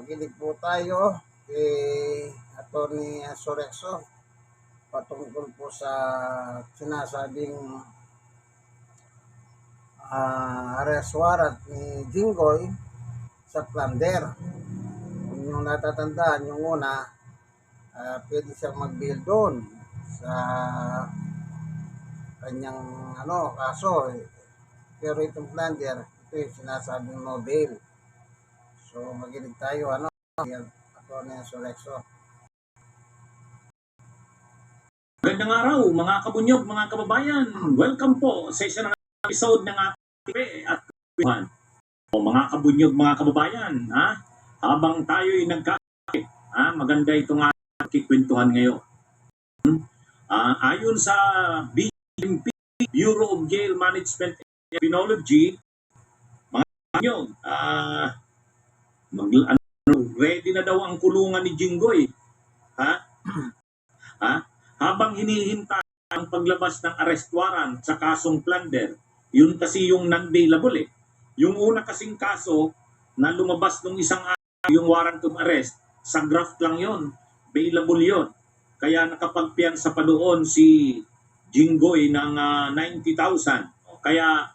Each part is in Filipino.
makinig po tayo kay Atty. Sorexo patungkol po sa sinasabing arrest warrant ni Jinggoy sa plunder. Kung yung natatandaan, yung una, pwede siyang mag-bail doon sa kanyang kaso. Pero itong plunder, ito yung sinasabing no bail. So makinig tayo, Atty. Sorexo. Magandang araw mga kabunyog, mga kababayan. Welcome po sa isa ng episode ng ating at mga kabunyog, mga kababayan. Habang tayo'y nagkakit, maganda itong ating kwentuhan ngayon. Ayon sa BMP, Bureau of Jail Management and Penology, mga kabunyog, ready na daw ang kulungan ni Jinggoy. Habang hinihintay ang paglabas ng arrest warrant sa kasong plunder, yun kasi yung non-bailable . Yung una kasing kaso na lumabas nung isang araw, yung warrant of arrest, sa graft lang yun, bailable yun. Kaya nakapagpiyansa pa doon si Jinggoy ng 90,000. Kaya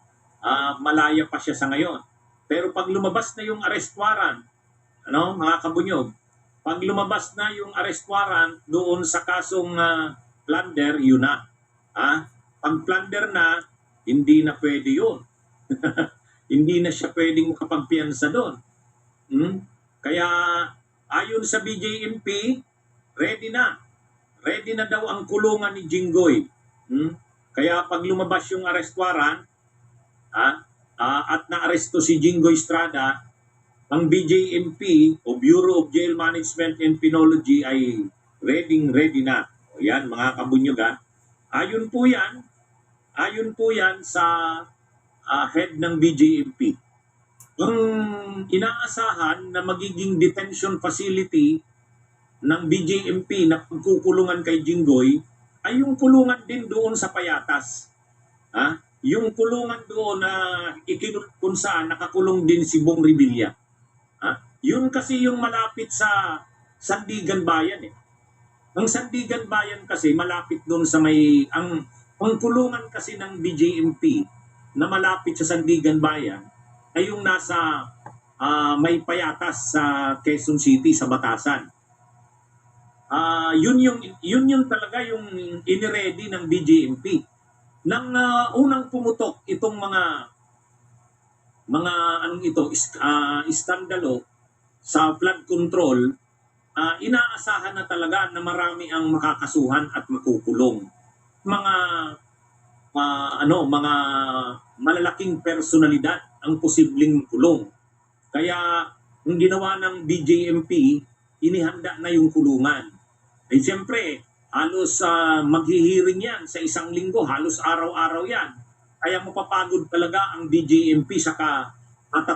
malaya pa siya sa ngayon. Pero pag lumabas na yung arrest warrant, mga kabunyog, pag lumabas na yung arrest warrant doon sa kasong plunder, yun na. Pag plunder na, hindi na pwede yun. Hindi na siya pwedeng makapagpiyansa doon. Kaya ayon sa BJMP, ready na. Ready na daw ang kulungan ni Jinggoy. Kaya pag lumabas yung arrest warrant, at na-aresto si Jinggoy Estrada, ang BJMP o Bureau of Jail Management and Penology ay ready na. O yan, mga kabunyog. Ayon po yan sa head ng BJMP. Ang inaasahan na magiging detention facility ng BJMP na pagkukulungan kay Jinggoy ay yung kulungan din doon sa Payatas. Yung kulungan doon na kung saan nakakulong din si Bong Revilla. Yun kasi yung malapit sa Sandigan Bayan . Ang Sandigan Bayan kasi malapit doon sa ang kulungan kasi ng BJMP na malapit sa Sandigan Bayan ay yung nasa may Payatas sa Quezon City, sa Batasan. Yun yung talaga yung iniready ng BJMP. Nang unang pumutok itong mga iskandalo sa flood control, inaasahan na talaga na marami ang makakasuhan at makukulong. Mga malalaking personalidad ang posibleng kulong. Kaya ang ginawa ng BJMP, inihanda na yung kulungan. Ay siyempre, halos maghihiring yan sa isang linggo, halos araw-araw yan. Kaya mapapagod talaga ang BJMP saka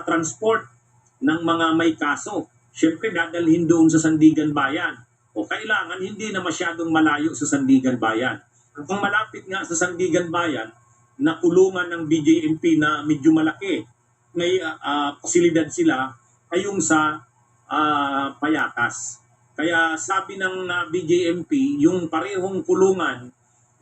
transport ng mga may kaso. Siyempre, dadalhin doon sa Sandigan Bayan. O kailangan hindi na masyadong malayo sa Sandigan Bayan. Kung malapit nga sa Sandigan Bayan, na kulungan ng BJMP na medyo malaki, may pasilidad sila, ay yung sa Payatas. Kaya sabi ng BJMP, yung parehong kulungan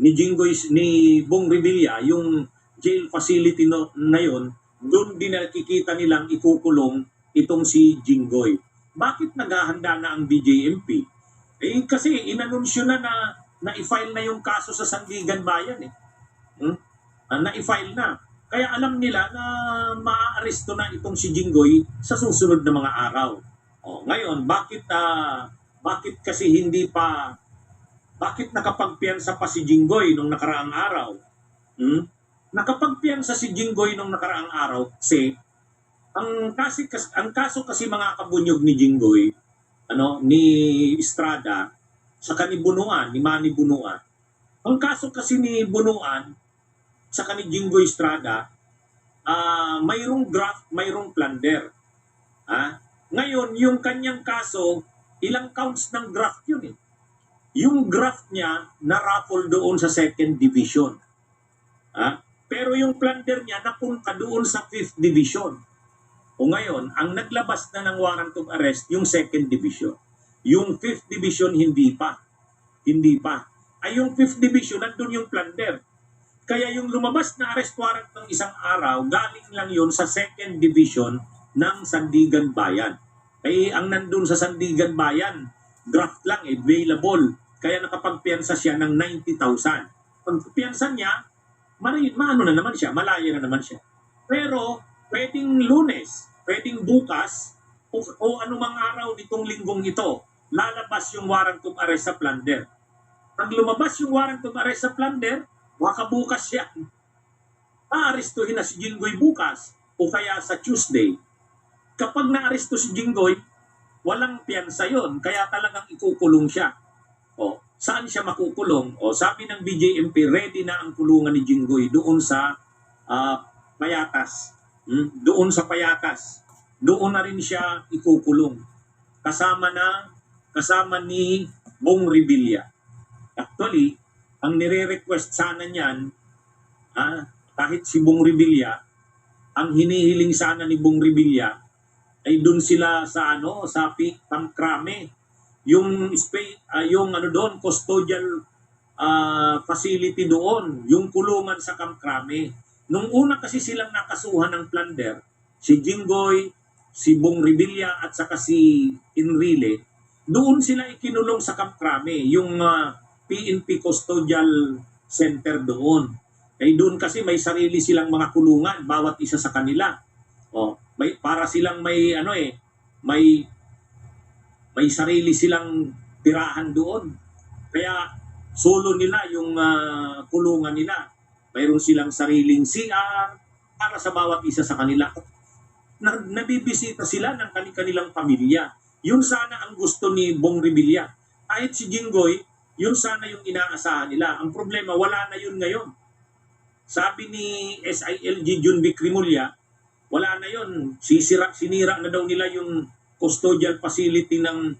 ni Jinggoy, ni Bong Revilla, yung jail facility na yun, doon din nakikita nilang ikukulong itong si Jinggoy. Bakit naghahanda na ang BJMP? Kasi inanunsyo na i-file na yung kaso sa Sandigan Bayan . Na-i-file na. Kaya alam nila na maa-aresto na itong si Jinggoy sa susunod na mga araw. Ngayon, bakit kasi bakit nakapagpiyansa pa si Jinggoy nung nakaraang araw? Nakapagpiyansa si Jinggoy nung nakaraang araw kasi ang kaso kasi mga kabunyog ni Jinggoy, ni Estrada, saka ni Bunuan, ni Manny Bunuan. Ang kaso kasi ni Bunuan, saka ni Jinggoy Estrada, mayroong graft, mayroong plunder. Ngayon, yung kanyang kaso, ilang counts ng graft yun . Yung graft niya, na-raffle doon sa 2nd Division. Pero yung plunder niya, napunta doon sa 5th Division. O ngayon, ang naglabas na ng warrant of arrest, yung 2nd Division. Yung 5th Division, hindi pa. Hindi pa. Ay yung 5th Division, nandun yung plunder. Kaya yung lumabas na arrest warrant ng isang araw, galing lang yun sa 2nd Division ng Sandigan Bayan. Ay ang nandun sa Sandigan Bayan, draft lang, available. Kaya nakapagpiyansa siya ng 90,000. Pag piyansa niya, maano na naman siya, malaya na naman siya. Pero pwedeng Lunes, pwedeng bukas, o anumang araw nitong linggong ito, lalabas yung warrant of arrest sa plunder. Pag lumabas yung warrant of arrest sa plunder, baka bukas yan. Aarestuhin na si Jinggoy bukas o kaya sa Tuesday. Kapag naaresto si Jinggoy, walang piyansa yon, kaya talagang ikukulong siya. O, saan siya makukulong? O, sabi ng BJMP, ready na ang kulungan ni Jinggoy doon sa Payatas. Doon sa Payatas. Doon na rin siya ikukulong. Kasama ni Bong Revilla. Actually, ang nire-request sana niyan, kahit si Bong Revilla, ang hinihiling sana ni Bong Revilla ay doon sila sa Camp Crame, yung doon custodial facility doon, yung kulungan sa Camp Crame. Nung una kasi silang nakasuhan ng plunder, si Jinggoy, si Bong Revilla at saka si Enrile, doon sila ikinulong sa Camp Crame, yung PNP Custodial Center doon. Ay doon kasi may sarili silang mga kulungan, bawat isa sa kanila. Para silang may sarili silang tirahan doon. Kaya solo nila yung kulungan nila. Mayroon silang sariling CR para sa bawat isa sa kanila. Nabibisita sila ng kanilang pamilya. Yun sana ang gusto ni Bong Revilla. Kahit si Jinggoy, yun sana yung inaasahan nila. Ang problema, wala na yun ngayon. Sabi ni SILG Junvic Rimulya, wala na yun. Sinira na daw nila yung custodial facility ng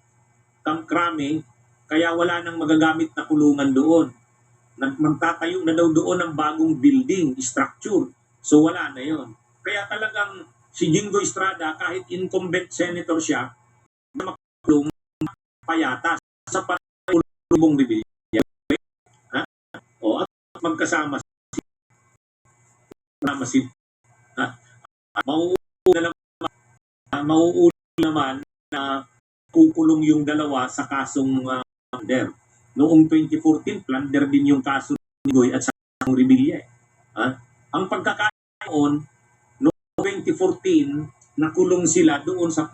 Camp Crame, kaya wala nang magagamit na kulungan doon. Magtatayo na daw doon ng bagong building, structure. So wala na yun. Kaya talagang si Jinggoy Estrada, kahit incumbent senator siya, makulong Payatas sa Bong Revilla. At magkasama si mauuli naman na kukulong yung dalawa sa kasong plunder. Noong 2014, plunder din yung kaso ni Goy at sa Revilla. Ang pagkakaroon, noong 2014, nakulong sila doon sa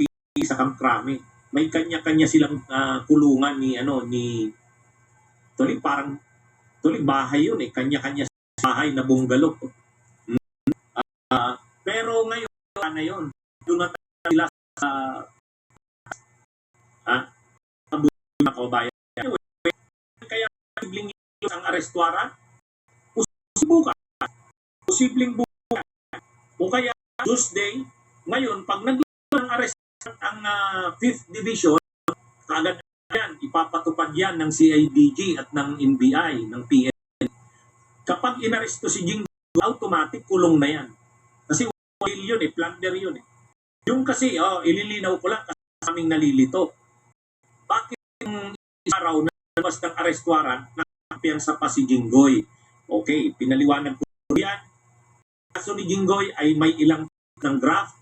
Camp Crame. May kanya-kanya silang kulungan ni bahay yun kanya-kanya bahay na bungalow. Pero ngayon na yun, doon na sila sa kabayan. Kaya posibleng ang arrest warrant, posibleng bukas, o kaya Tuesday. Ngayon, pag naglabas ng arrest ang 5th Division, kaagad yan, ipapatupad yan ng CIDG at ng NBI, ng PNP. Kapag inaresto si Jinggoy, automatic kulong na yan. Kasi yun plunder yun Yung kasi, ililinaw ko lang kasi aming nalilito. Bakit yung araw na labas ng arrest warrant, nakapiyansa pa si Jinggoy? Okay, pinaliwanag ko yan. Kaso ni Jinggoy ay may ilang ng graft,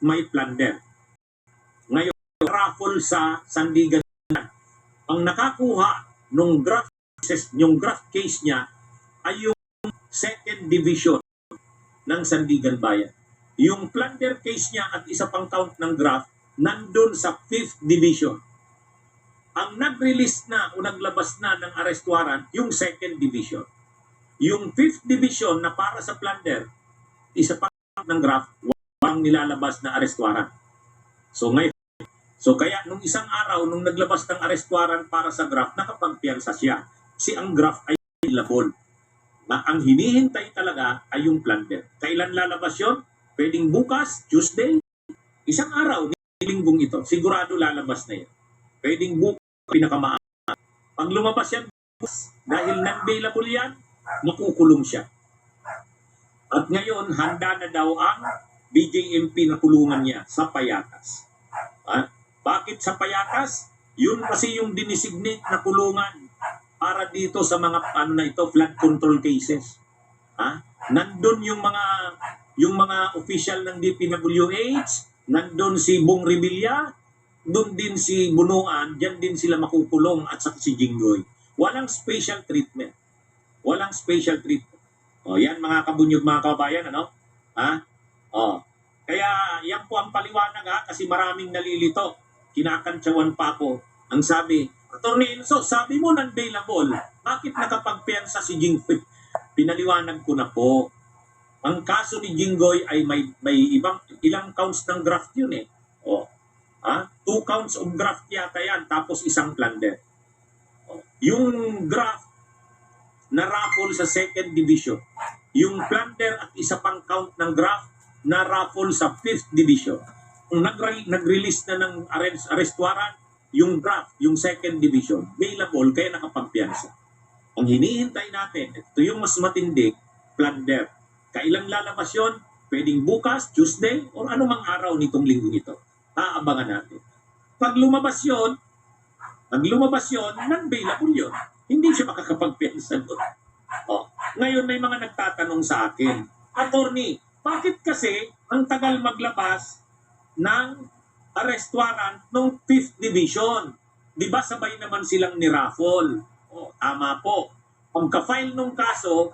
may plunder. Ngayon, raffle sa Sandigan. Ang nakakuha yung graft case niya ay yung 2nd Division ng Sandigan Bayan. Yung plunder case niya at isa pang count ng graft nandun sa 5th Division. Ang nag-release na o naglabas na ng arrest warrant, yung 2nd Division. Yung 5th Division na para sa plunder, isa pang count ng graft, walang nilalabas na arrest warrant. So kaya nung isang araw, nung naglabas ng arrest warrant para sa graft, nakapagpiyansa siya. Kasi ang graft ay available. Ang hinihintay talaga ay yung plunder. Kailan lalabas yun? Pwedeng bukas, Tuesday, isang araw, linggong ito, sigurado lalabas na yan. Pwedeng bukas, pinakamaan. Pag lumabas yan bukas, dahil non-bailable yan, makukulong siya. At ngayon, handa na daw ang BJMP na kulungan niya sa Payatas. Bakit sa Payatas? Yun kasi yung dinesignate na kulungan para dito sa mga flood control cases. Nandun yung mga official ng DPWH, nandun si Bong Revilla, doon din si Bunuan, diyan din sila makukulong at saka si Jinggoy. Walang special treatment. Walang special treatment. Yan mga kabunyog, mga kabayan, ano? Kaya yan po ang paliwanag kasi maraming nalilito. Kinakantsawan pa ako. Ang sabi, Attorney Enzo, sabi mo non-bailable. Bakit nakapagpiyansa si Jinggoy? Pinaliwanag ko na po. Ang kaso ni Jinggoy ay may ilang counts ng graft yun eh. 2 counts of graft yata yan, tapos isang plunder. Yung graft na raffle sa second division. Yung plunder at isa pang count ng graft na raffle sa 5th division. Kung nag-release na ng arrest warrant, yung graft, yung second division, bailable kaya nakapagpiyansa. Ang hinihintay natin, ito yung mas matindi, plunder. Kailang lalabas yun? Pwedeng bukas, Tuesday, o anumang araw nitong linggo ito. Aabangan natin. Pag lumabas yun, non-bailable yun. Hindi siya makakapagpiyansa doon. Ngayon may mga nagtatanong sa akin, Attorney, bakit kasi ang tagal maglabas ng arrest warrant ng 5th Division? Di ba sabay naman silang ni-raffle? Tama po. Pagka-file nung kaso,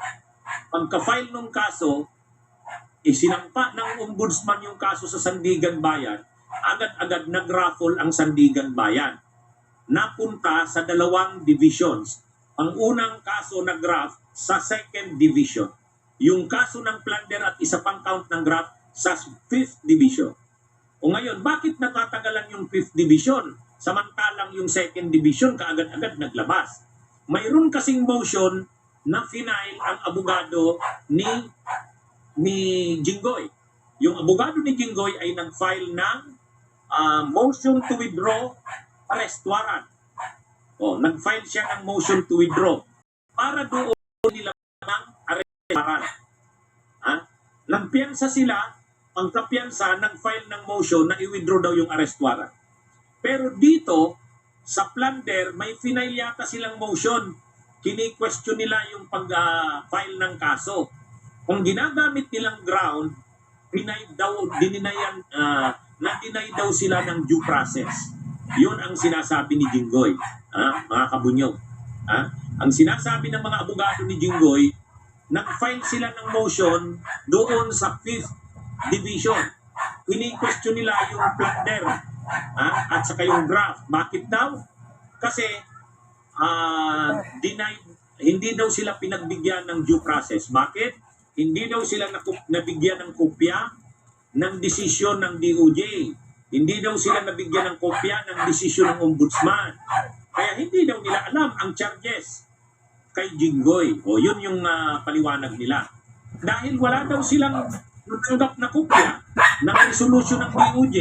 isinampa ng ombudsman yung kaso sa Sandigan Bayan, agad-agad nag-raffle ang Sandigan Bayan. Napunta sa 2 divisions. Ang unang kaso na graft sa 2nd division. Yung kaso ng plunder at isa pang count ng graft sa 5th division. O ngayon, bakit natatagalan yung 5th division? Samantalang yung 2nd division kaagad-agad naglabas. Mayroon kasing motion na final ang abogado ni Jinggoy. Yung abogado ni Jinggoy ay nag-file ng motion to withdraw arrest warrant. Nag-file siya ng motion to withdraw para doon nila ng arrest warrant. Nagpiyansa sila, ang kapiyansa nag-file ng motion na i-withdraw daw yung arrest warrant. Pero dito, sa plunder, may final yata silang motion. Kini-question nila yung pag-file ng kaso. Kung ginagamit nilang ground, na-deny daw sila ng due process. Yun ang sinasabi ni Jinggoy, mga kabunyog. Ang sinasabi ng mga abogado ni Jinggoy, nag-file sila ng motion doon sa 5th division. Kini-question nila yung plunder at saka yung draft. Bakit daw? Kasi hindi daw sila pinagbigyan ng due process. Bakit? Hindi daw sila nabigyan ng kopya ng desisyon ng DOJ. Hindi daw sila nabigyan ng kopya ng desisyon ng ombudsman. Kaya hindi daw nila alam ang charges kay Jinggoy. Yun yung paliwanag nila. Dahil wala daw silang natanggap na kopya ng resolution ng DOJ,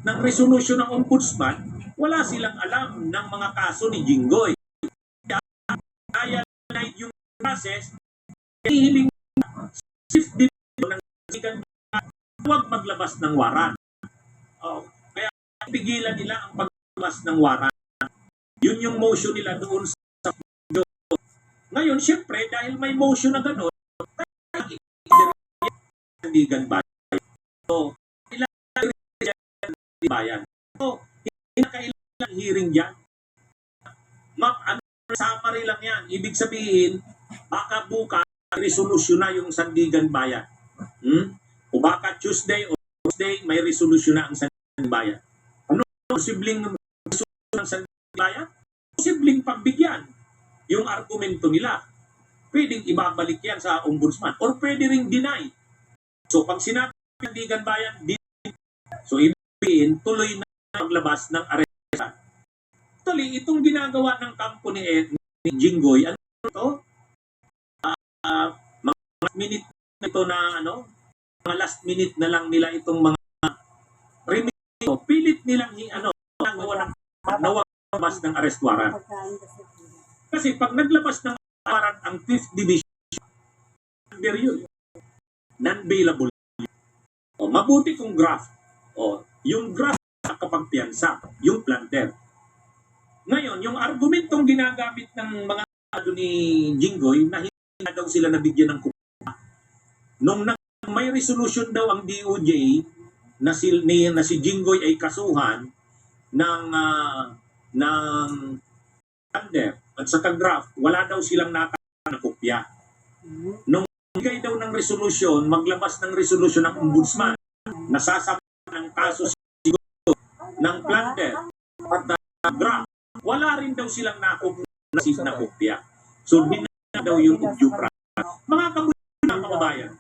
ng resolution ng ombudsman, wala silang alam ng mga kaso ni Jinggoy. Kaya yung process, hihiling 5th division ng sigang huwag maglabas ng warrant. Kaya pigilan nila ang paglabas ng warrant. Yun yung motion nila doon sa video. Ngayon, syempre, dahil may motion na gano'n, Sandigan Bayan. Bayan. Hindi na kailangan hearing dyan. Summary lang yan. Ibig sabihin, baka bukas resolution na yung Sandigan Bayan. O baka Tuesday o Thursday, may resolution na ang Sandigan Bayan. Ano posibleng resolution ng Sandigan Bayan? Posibleng pagbigyan yung argumento nila. Pwedeng ibabalik yan sa ombudsman or pwede ring deny. So pag sinabi ng Sandigan Bayan, so ibig sabihin, tuloy na maglabas ng arrest. Actually, itong ginagawa ng kampo ni Jinggoy, ano ito? Mga minute na ito na mga last minute na lang nila itong mga remito. Pilit nilang nagawa ng naglabas ng arrest warrant. Kasi pag naglabas ng warrant ang 5th division, non-bailable. O, mabuti kung graft. O, yung graft nakapagpiyansa, yung plunder. Ngayon, yung argumentong ginagamit ng mga ni Jinggoy na hindi na daw sila nabigyan ng kupa. Nung may resolution daw ang DOJ na si Jinggoy ay kasuhan ng plunder at saka graft, wala daw silang natanggap na kopya. Nung bigay daw ng resolusyon, maglabas ng resolusyon ng ombudsman, nasasampahan ng kaso ng plunder at graft, wala rin daw silang na kopya. So, dinala daw yung due process. Mga kababayan,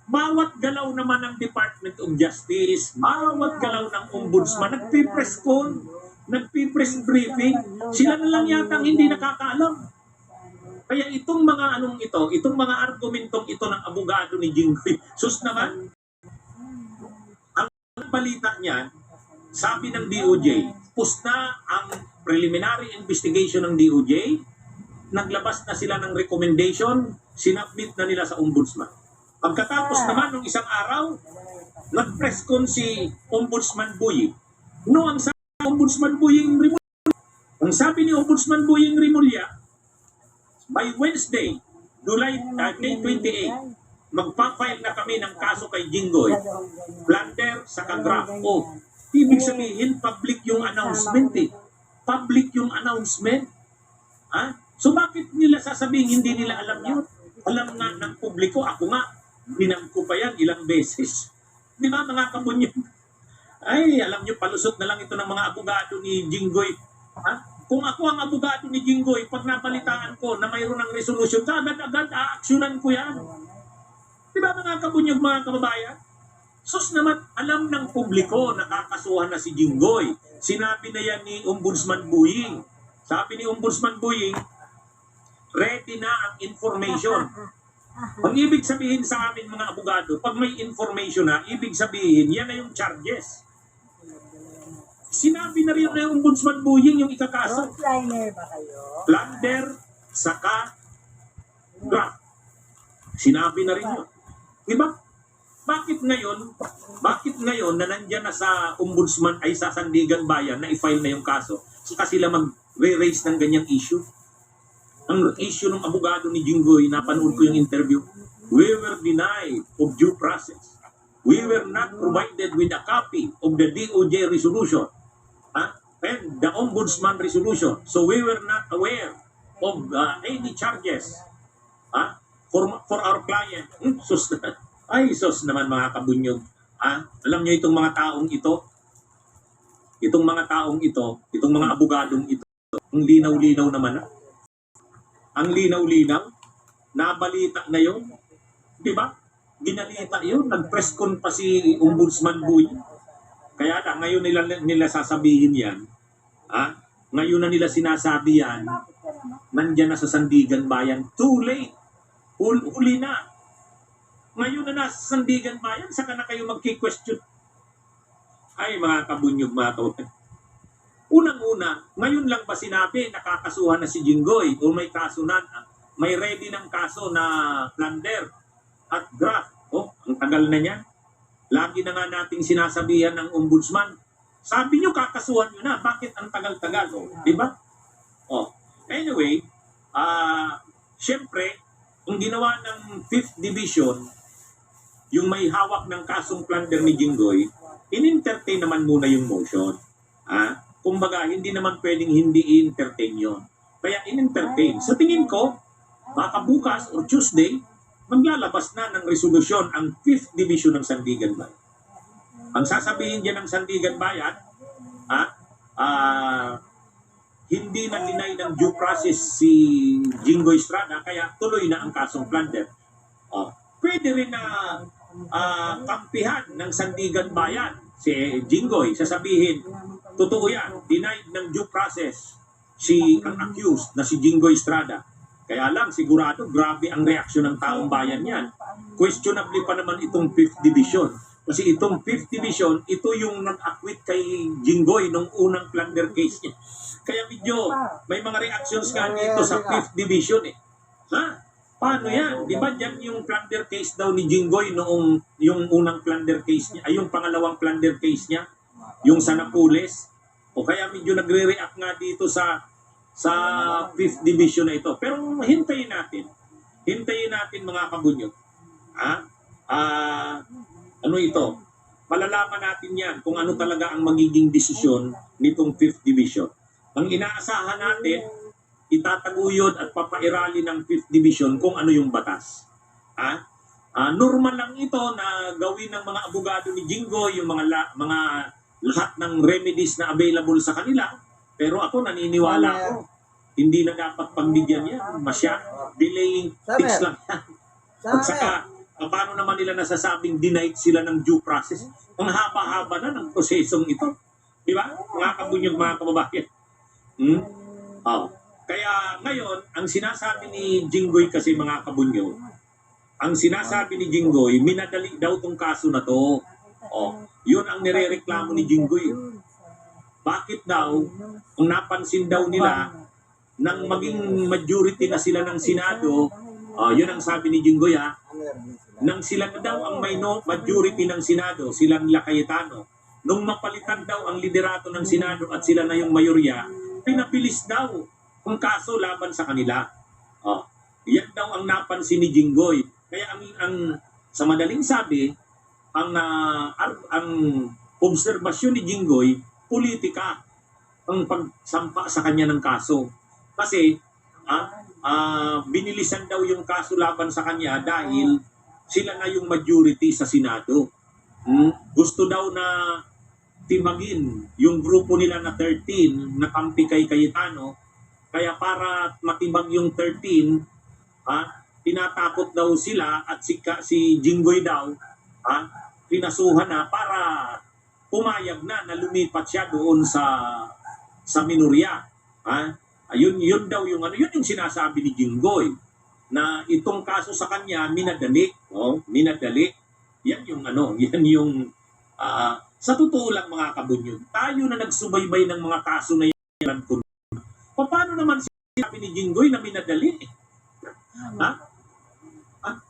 bawat galaw naman ng Department of Justice, bawat galaw ng ombudsman, nagpipress con, nagpipress briefing, sila na lang yata ang hindi nakakaalam. Kaya itong mga itong mga argumentong ito ng abogado ni Jinggoy, sus naman, ang balita niyan, sabi ng DOJ, pusta ang preliminary investigation ng DOJ, naglabas na sila ng recommendation, sinubmit na nila sa ombudsman. Pagkatapos naman ng isang araw, nag-press con si Ombudsman Buying. No, ang sabi ni Ombudsman Buying Rimulya, ang sabi ni Ombudsman Buying Rimulya, by Wednesday, May 28, magpa-file na kami ng kaso kay Jinggoy, plunder sa graft. O, ibig sabihin, public yung announcement eh. Public yung announcement. Ha? So bakit nila sasabihin hindi nila alam yun? Alam nga ng publiko, ako nga, binang ko pa yan ilang beses. Di ba mga kabunyog? Ay, alam nyo, palusot na lang ito ng mga abogado ni Jinggoy. Ha? Kung ako ang abogado ni Jinggoy, pag nabalitaan ko na mayroon ng resolution, agad-agad aaksyonan ko yan. Di ba mga kabunyog, mga kababayan? Sus naman, alam ng publiko na kakasuhan na si Jinggoy. Sinabi na yan ni Ombudsman Buying. Sabi ni Ombudsman Buying, ready na ang information. Ang ibig sabihin sa amin mga abogado, pag may information na, ibig sabihin, yan na yung charges. Sinabi na rin na yung Ombudsman Buying yung ikakaso. Frontliner ba kayo? Plunder, saka, graft. Sinabi na rin yun. Diba? Bakit ngayon na nandyan na sa Ombudsman ay sa Sandigan Bayan na i-file na yung kaso, saka sila mag-raise ng ganyang issue? Ang issue ng abogado ni Jinggoy, napanood ko yung interview, we were denied of due process. We were not provided with a copy of the DOJ resolution and the Ombudsman resolution. So we were not aware of any charges for our client. Sus naman mga kabunyog. Alam nyo itong mga taong ito, itong mga abogadong ito, ang linaw-linaw naman ang linaw-linaw, nabalita na yun, di ba? Ginalita yun, nag-press con pa si Ombudsman Buying. Kaya ngayon nila sasabihin yan, ngayon na nila sinasabi yan, nandyan na sa Sandigan Bayan, too late, huli na. Ngayon na nasa Sandigan Bayan, saka na kayo magki-question. Ay mga kabunyog, mga kabunyog. Unang-una, ngayon lang ba sinabi nakakasuhan na si Jinggoy o may kaso na, may ready ng kaso na plunder at graft? Oh, ang tagal na niya. Lagi na nga nating sinasabihan ng ombudsman, sabi nyo kakasuhan nyo na, bakit ang tagal-tagal? Oh, diba? Oh, anyway, syempre, ang ginawa ng 5th Division, yung may hawak ng kasong plunder ni Jinggoy, in-entertain naman muna yung motion. Kumbaga, hindi naman pwedeng hindi i-entertain yun. Kaya in-entertain. Sa tingin ko, baka bukas o Tuesday, maglalabas na ng resolusyon ang 5th Division ng Sandigan Bayan. Ang sasabihin dyan ng Sandigan Bayan, hindi na deny ng due process si Jinggoy Estrada, kaya tuloy na ang kasong plunder. Pwede rin na kampihan ng Sandigan Bayan si Jinggoy, sasabihin, totoo yan, denied ng due process si ang accused na si Jinggoy Estrada. Kaya lang, sigurado, grabe ang reaksyon ng taong bayan yan. Questionably pa naman itong 5th Division. Kasi itong 5th Division, ito yung nag-acquit kay Jinggoy nung unang plunder case niya. Kaya medyo, may mga reactions nga dito sa 5th Division eh. Paano yan? Di ba dyan yung plunder case daw ni Jinggoy noong yung unang plunder case niya, ay yung pangalawang plunder case niya, yung sa Napoles? O kaya medyo nagre-react nga dito sa 5th division na ito. Pero hintayin natin. Hintayin natin mga kabunyo. Ano ito? Malalaman natin yan kung ano talaga ang magiging desisyon nitong 5th division. Ang inaasahan natin, itataguyod at papairali ng 5th division kung ano yung batas. Normal lang ito na gawin ng mga abogado ni Jinggoy yung mga lahat ng remedies na available sa kanila. Pero ako naniniwala ako, hindi na dapat pagbigyan yan. Delaying fix lang yan. At saka, paano naman nila nasasabing denied sila ng due process? Ang haba-haba na ng prosesong ito. Di ba? Mga kabunyog, mga kababayan. Kaya ngayon, ang sinasabi ni Jinggoy kasi mga kabunyog, ang sinasabi ni Jinggoy, minadali daw tong kaso na to. Yun ang nirereklamo ni Jinggoy. Bakit daw, kung napansin daw nila, nang maging majority na sila ng Senado, yun ang sabi ni Jinggoy nang sila na daw ang majority ng Senado, silang Cayetano, nung mapalitan daw ang liderato ng Senado at sila na yung mayorya, pinabilis daw ang kaso laban sa kanila. Yan daw ang napansin ni Jinggoy. Kaya ang sa madaling sabi, ang obserbasyon ni Jinggoy, politika ang pagsampa sa kanya ng kaso. Kasi binilisan daw yung kaso laban sa kanya dahil sila na yung majority sa Senado. Gusto daw na timagin yung grupo nila na 13 na kampi kay Cayetano. Kaya para matibag yung 13, tinatakot daw sila at si Jinggoy daw, pinasuhan na para pumayag na lumipat siya doon sa minorya. Yun daw yung yun yung sinasabi ni Jinggoy na itong kaso sa kanya minadali. Minadali. Yan yung sa totoo lang mga kabunyog, tayo na nagsubaybay ng mga kaso na yan. Paano naman sinabi ni Jinggoy na minadali?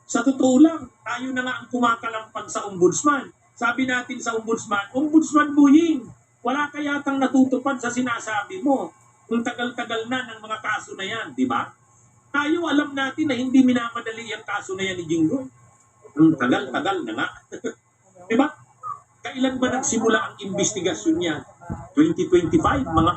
Sa totoo lang, tayo na nga ang kumakalampag sa ombudsman. Sabi natin sa ombudsman Buying, wala kayatang natutupad sa sinasabi mo. Kung tagal-tagal na ng mga kaso na yan, di ba? Tayo alam natin na hindi minamadali ang kaso na yan ni Jinggoy. Tagal-tagal na nga. Di ba? Kailan ba nagsimula ang investigasyon niya? 2025, mga